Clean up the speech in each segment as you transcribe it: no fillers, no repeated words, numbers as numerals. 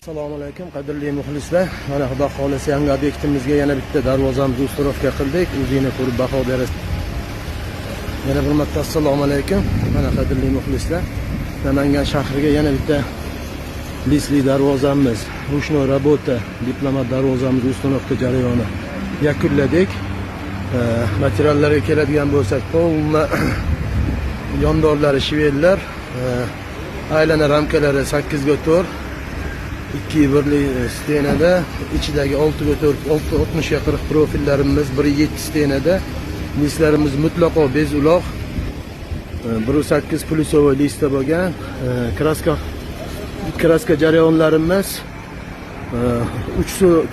Assalomu alaykum qadrli muxlislar. Mana xudo xolisa yangi obyektimizga yana bitta darvozamizni usturovka qildik. O'zingizlar ko'rib baho berasiz. Yana bir marta assalomu alaykum. Mana qadrli muxlislar, Namangan shahriga yana bitta lisli darvozamiz, rushnoy rabota, diplomat darvozamiz usturovka jarayoni yakunladik. Materiallarga keladigan bo'lsak, polna yondorlari shvellar, aylana ramkalari 8x4, 2/1 stenada, ichidagi 6x4, 60 ga 40 profillarimiz 1/7 stenada, listlarimiz mutlaqo bez uloq, 1.8 plyusovoy listda bo'lgan, kraska jarayonlarimiz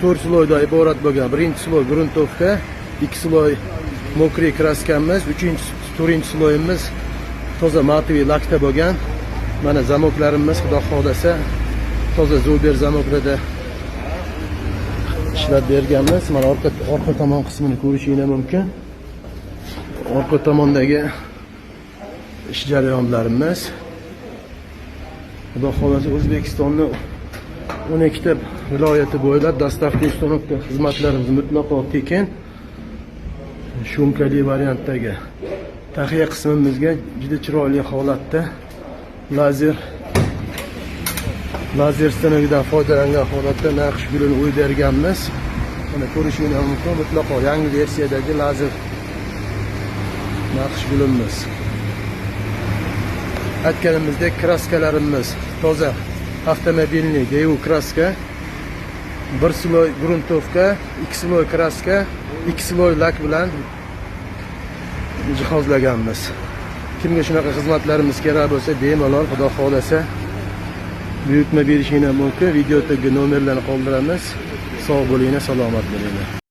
4 sloydan iborat bo'lgan. Birinchi sloy gruntovka, 2 sloy mokriy kraskamiz, 4-chi sloyimiz toza matoviy lakda bo'lgan. Mana zamoklarimiz xudo xolasa toza zober zamoklarda ishlab berganmiz. Mana orqa tomon qismini ko'rishingiz mumkin. Orqa tomondagi ish jarayonlarimiz xudo xolasa O'zbekistonning 12 ta viloyati bo'ylab dastavka uстановка xizmatlarimiz mutlaqo tekin. Shumkali variantdagi taxiya qismimizga juda chiroyli holatda lazer stanovidan foydalangan holatda naqsh gulini o'yib berganmiz. Mana ko'rishingiz mumkin, mutlaqo yangi versiyadagi lazer naqsh gulimiz. Aytganimizdek kraskalarimiz toza avtomobilniy DU kraska, 1 sloy gruntovka, 2 sloy kraska, 2 sloy lak bilan jihozlaganmiz. Kimga shunaqa xizmatlarimiz kerak bo'lsa, bemalol xudo xolasa buyurtma berishingiz mumkin. Videodagi nomerlarni qoldiramiz. Sog' bo'linglar, salomat bo'linglar.